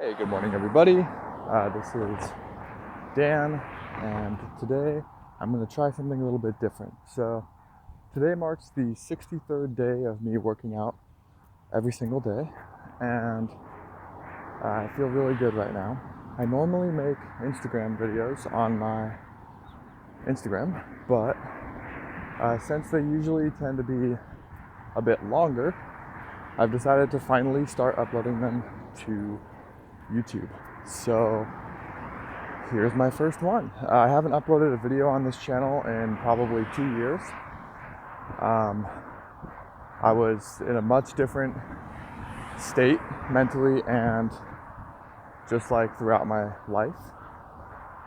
Hey, good morning, everybody. This is Dan, and today I'm going to try something a little bit different. So, today marks the 63rd day of me working out every single day, and I feel really good right now. I normally make Instagram videos on my Instagram, but since they usually tend to be a bit longer, I've decided to finally start uploading them to YouTube. So, here's my first one. I haven't uploaded a video on this channel in probably 2 years. I was in a much different state mentally and just like throughout my life.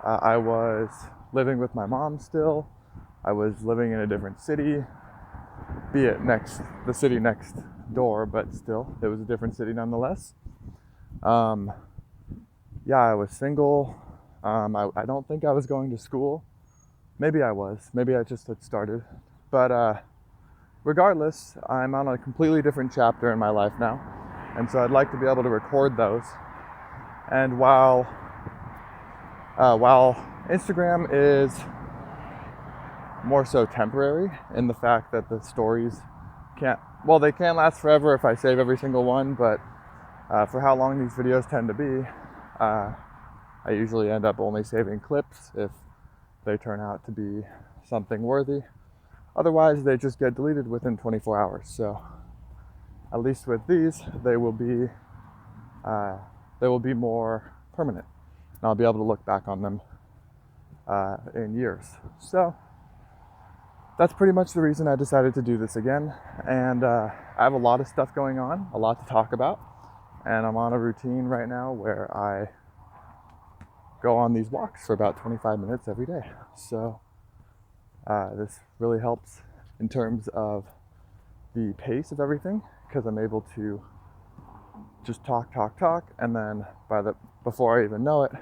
I was living with my mom still. I was living in a different city, be it the city next door, but still, it was a different city nonetheless. I was single. I don't think I was going to school. Maybe I was. Maybe I just had started. But regardless, I'm on a completely different chapter in my life now. And so I'd like to be able to record those. And while Instagram is more so temporary in the fact that the stories they can last forever if I save every single one, but for how long these videos tend to be, I usually end up only saving clips if they turn out to be something worthy. Otherwise, they just get deleted within 24 hours. So, at least with these, they will be more permanent, and I'll be able to look back on them in years. So, that's pretty much the reason I decided to do this again. And I have a lot of stuff going on, a lot to talk about, and I'm on a routine right now where I go on these walks for about 25 minutes every day. So this really helps in terms of the pace of everything, because I'm able to just talk, and then before I even know it,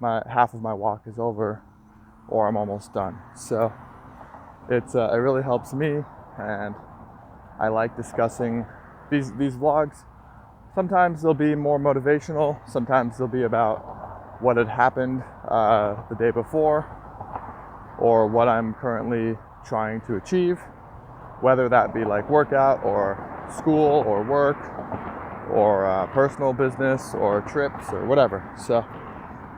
half of my walk is over, or I'm almost done. So it really helps me, and I like discussing these vlogs. Sometimes they'll be more motivational. Sometimes they'll be about what had happened the day before, or what I'm currently trying to achieve, whether that be like workout or school or work or personal business or trips or whatever. So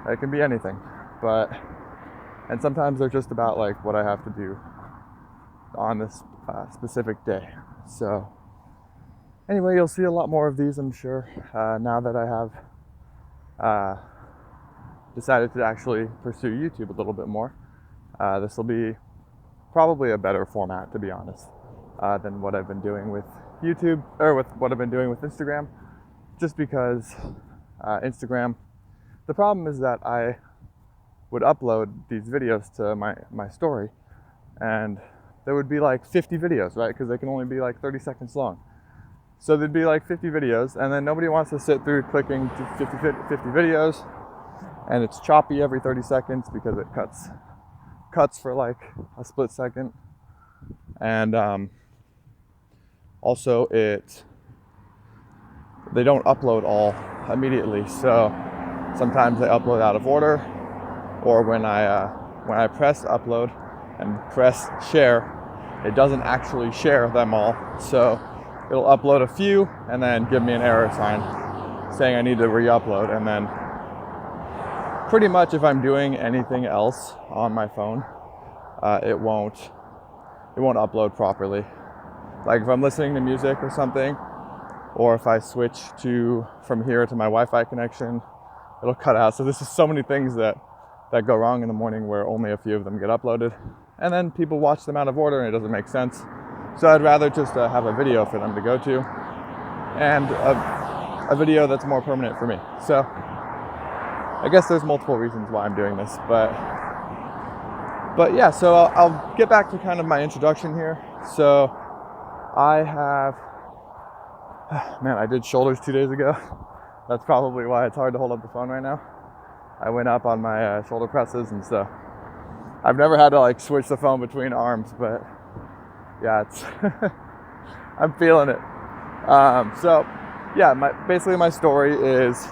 it can be anything, and sometimes they're just about like what I have to do on this specific day. So anyway, you'll see a lot more of these, I'm sure, now that I have decided to actually pursue YouTube a little bit more. This will be probably a better format, to be honest, than what I've been doing with YouTube, or with what I've been doing with Instagram, just because Instagram, the problem is that I would upload these videos to my story, and there would be like 50 videos, right? Because they can only be like 30 seconds long. So there'd be like 50 videos, and then nobody wants to sit through clicking 50 videos, and it's choppy every 30 seconds because it cuts for like a split second. And also they don't upload all immediately, so sometimes they upload out of order, or when I press upload and press share, it doesn't actually share them all. So it'll upload a few and then give me an error sign saying I need to re-upload, and then pretty much if I'm doing anything else on my phone, it won't upload properly. Like if I'm listening to music or something, or if I switch from here to my Wi-Fi connection, it'll cut out. So this is so many things that go wrong in the morning, where only a few of them get uploaded, and then people watch them out of order and it doesn't make sense. So I'd rather just have a video for them to go to, and a video that's more permanent for me. So I guess there's multiple reasons why I'm doing this, but yeah, so I'll get back to kind of my introduction here. So I did shoulders 2 days ago. That's probably why it's hard to hold up the phone right now. I went up on my shoulder presses, and so I've never had to like switch the phone between arms, but yeah, it's I'm feeling it. So yeah, basically my story is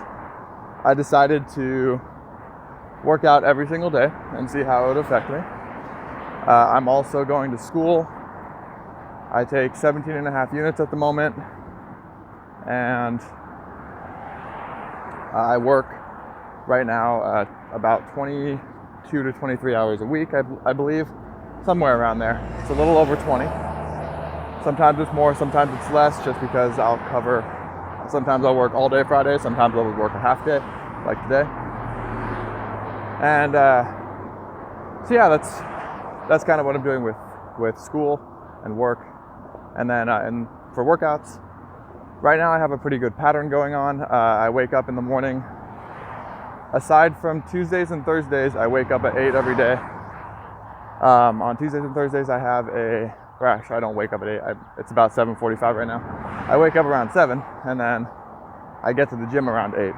I decided to work out every single day and see how it would affect me. I'm also going to school. I take 17 and a half units at the moment, and I work right now about 22 to 23 hours a week, I believe, somewhere around there. It's a little over 20. Sometimes it's more, sometimes it's less, just because sometimes I'll work all day Friday, sometimes I'll work a half day, like today. And so yeah, that's kind of what I'm doing with school and work. And then and for workouts, right now I have a pretty good pattern going on. I wake up in the morning. Aside from Tuesdays and Thursdays, I wake up at 8 every day. On Tuesdays and Thursdays, I don't wake up at 8. It's about 7:45 right now. I wake up around 7, and then I get to the gym around 8.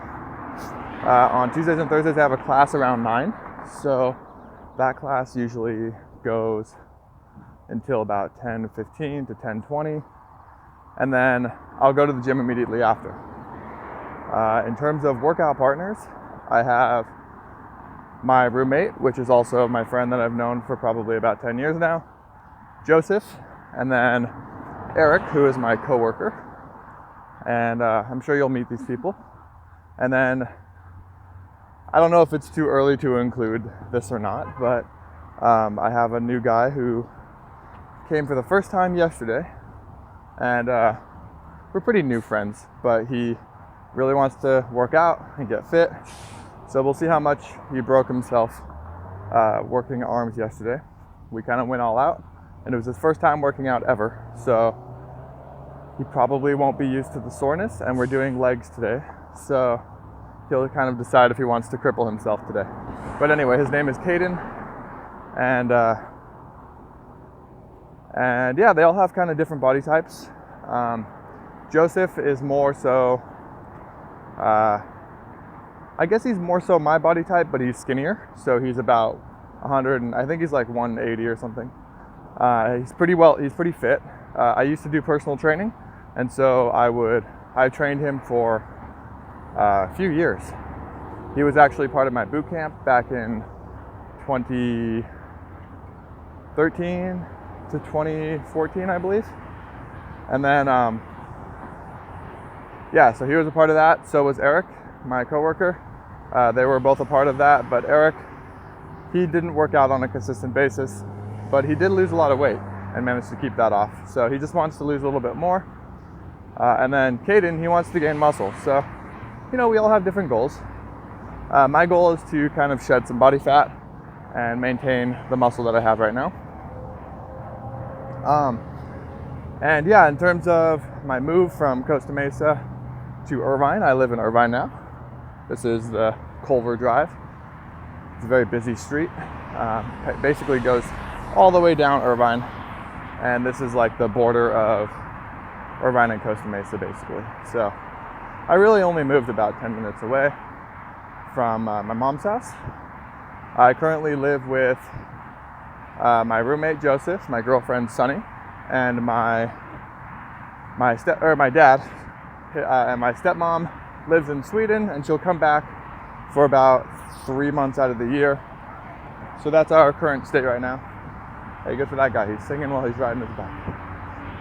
On Tuesdays and Thursdays, I have a class around 9. So that class usually goes until about 10:15 to 10:20. And then I'll go to the gym immediately after. In terms of workout partners, I have my roommate, which is also my friend that I've known for probably about 10 years now, Joseph, and then Eric, who is my coworker. And I'm sure you'll meet these people. And then I don't know if it's too early to include this or not, but I have a new guy who came for the first time yesterday, and we're pretty new friends, but he really wants to work out and get fit. So we'll see how much he broke himself working arms yesterday. We kind of went all out, and it was his first time working out ever. So he probably won't be used to the soreness, and we're doing legs today. So he'll kind of decide if he wants to cripple himself today. But anyway, his name is Caden, and yeah, they all have kind of different body types. Joseph is more so, I guess he's more so my body type, but he's skinnier. So he's about 100, and I think he's like 180 or something. He's pretty fit. I used to do personal training, and so I trained him for a few years. He was actually part of my boot camp back in 2013 to 2014, I believe. And then, yeah, so he was a part of that. So was Eric, my coworker. They were both a part of that, but Eric, he didn't work out on a consistent basis, but he did lose a lot of weight and managed to keep that off. So he just wants to lose a little bit more. And then Caden, he wants to gain muscle. So, you know, we all have different goals. My goal is to kind of shed some body fat and maintain the muscle that I have right now. And yeah, in terms of my move from Costa Mesa to Irvine, I live in Irvine now. This is the Culver Drive. It's a very busy street. It basically goes all the way down Irvine, and this is like the border of Irvine and Costa Mesa, basically. So I really only moved about 10 minutes away from my mom's house. I currently live with my roommate Joseph, my girlfriend Sunny, and my dad. And my stepmom lives in Sweden, and she'll come back for about 3 months out of the year. So that's our current state right now. Hey, good for that guy. He's singing while he's riding his bike.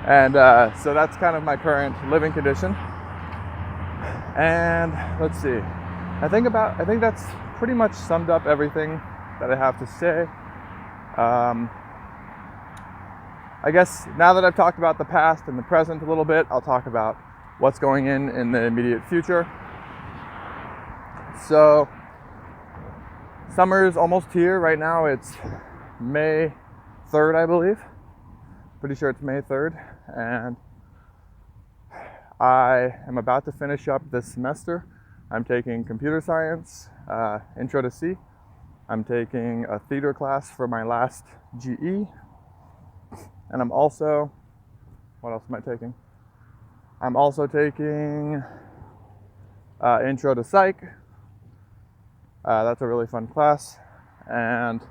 And so that's kind of my current living condition. And let's see. I think that's pretty much summed up everything that I have to say. I guess now that I've talked about the past and the present a little bit, I'll talk about what's going in the immediate future. So summer is almost here. Right now it's May 3rd, I believe. Pretty sure it's May 3rd. And I am about to finish up this semester. I'm taking computer science, Intro to C. I'm taking a theater class for my last GE. And I'm also, what else am I taking? I'm also taking Intro to Psych. That's a really fun class. And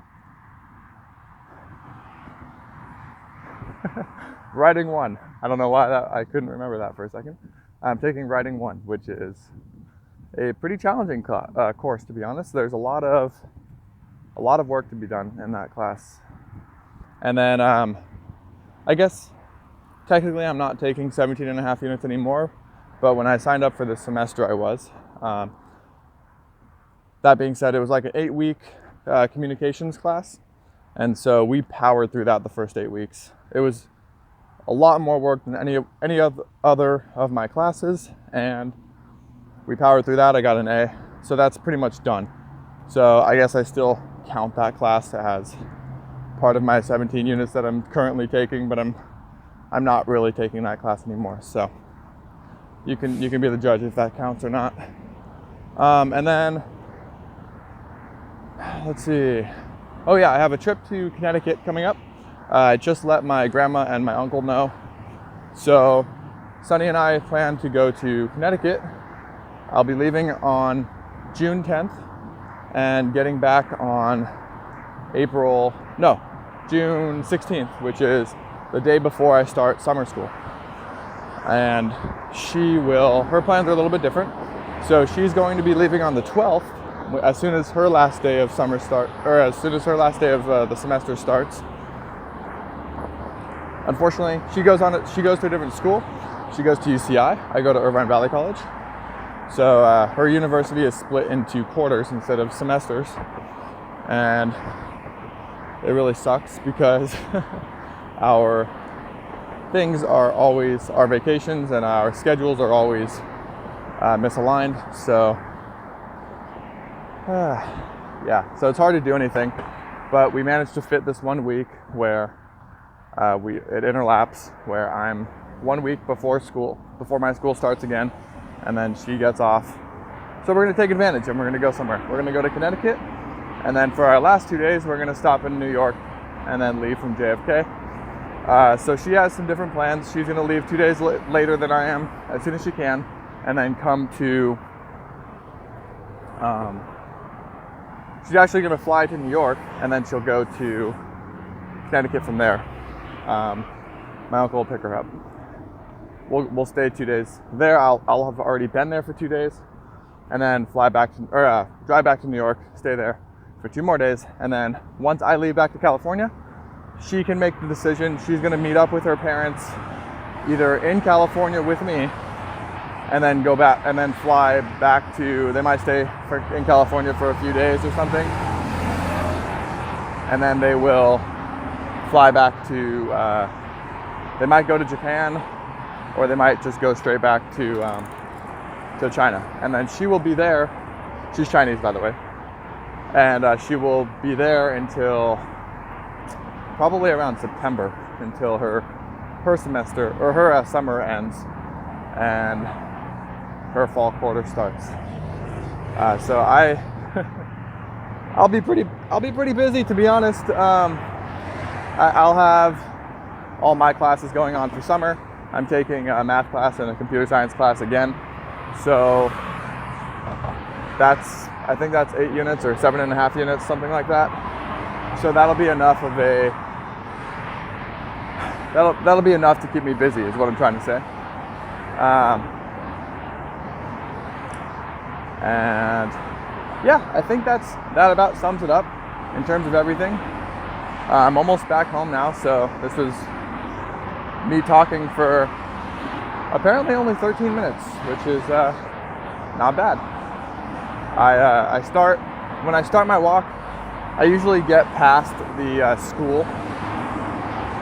Writing 1. I don't know why I couldn't remember that for a second. I'm taking Writing 1, which is a pretty challenging course, to be honest. There's a lot of work to be done in that class. And then I guess technically I'm not taking 17 and a half units anymore, but when I signed up for this semester I was. That being said, it was like an 8-week communications class, and so we powered through that the first 8 weeks. It was a lot more work than any of other of my classes, and we powered through that. I got an A, so that's pretty much done. So I guess I still count that class as part of my 17 units that I'm currently taking, but I'm not really taking that class anymore. So you can be the judge if that counts or not. And then let's see. Oh yeah, I have a trip to Connecticut coming up. I just let my grandma and my uncle know. So Sunny and I plan to go to Connecticut. I'll be leaving on June 10th and getting back on June 16th, which is the day before I start summer school. And her plans are a little bit different. So she's going to be leaving on the 12th, as soon as her last day of the semester starts. Unfortunately, she goes to a different school. She goes to UCI. I go to Irvine Valley College. So her university is split into quarters instead of semesters. And it really sucks because our vacations and our schedules are always misaligned. So yeah, so it's hard to do anything, but we managed to fit this 1 week where it interlaps, where I'm 1 week before my school starts again, and then she gets off. So we're going to take advantage and we're going to go somewhere. We're going to go to Connecticut, and then for our last 2 days we're going to stop in New York and then leave from JFK. So she has some different plans. She's going to leave 2 days later than I am, as soon as she can, and then come to she's actually going to fly to New York, and then she'll go to Connecticut from there. My uncle will pick her up. We'll stay 2 days there. I'll have already been there for 2 days, and then drive back to New York, stay there for 2 more days, and then once I leave back to California, she can make the decision. She's going to meet up with her parents either in California with me, and then go back and then fly back to. They might stay in California for a few days or something, and then they will fly back to. They might go to Japan, or they might just go straight back to China, and then she will be there. She's Chinese, by the way, and she will be there until probably around September, until her semester or her summer ends and her fall quarter starts. So I'll be pretty busy, to be honest. I'll have all my classes going on for summer. I'm taking a math class and a computer science class again. So I think that's 8 units or 7.5 units, something like that. So that'll be enough to keep me busy, is what I'm trying to say. And yeah, I think that about sums it up in terms of everything. I'm almost back home now, so this was me talking for apparently only 13 minutes, which is not bad. When I start my walk, I usually get past the school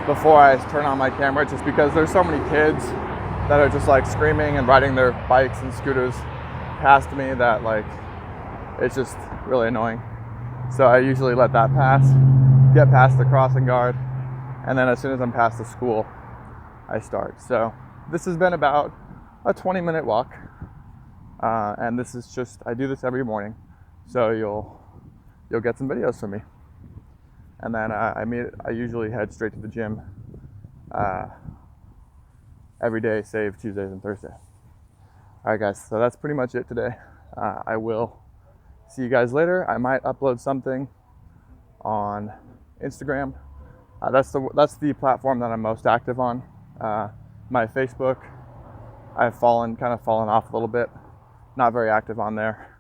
before I turn on my camera, just because there's so many kids that are just like screaming and riding their bikes and scooters past me that like it's just really annoying. So I usually let that pass, get past the crossing guard, and then as soon as I'm past the school, I start. So this has been about a 20-minute walk, and this is just, I do this every morning, so you'll get some videos from me. And then I usually head straight to the gym every day, save Tuesdays and Thursdays. All right, guys, so that's pretty much it today. I will see you guys later. I might upload something on Instagram. That's the platform that I'm most active on. My Facebook, I've fallen off a little bit. not very active on there.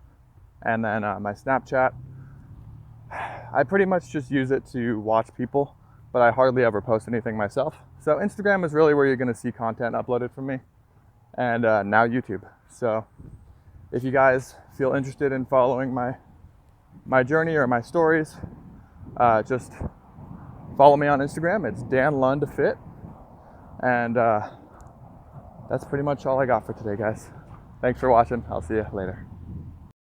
And then my Snapchat, I pretty much just use it to watch people, but I hardly ever post anything myself. So Instagram is really where you're going to see content uploaded from me, and now YouTube. So if you guys feel interested in following my journey or my stories, just follow me on Instagram. It's Dan Lund Fit, and that's pretty much all I got for today, guys. Thanks for watching. I'll see you later.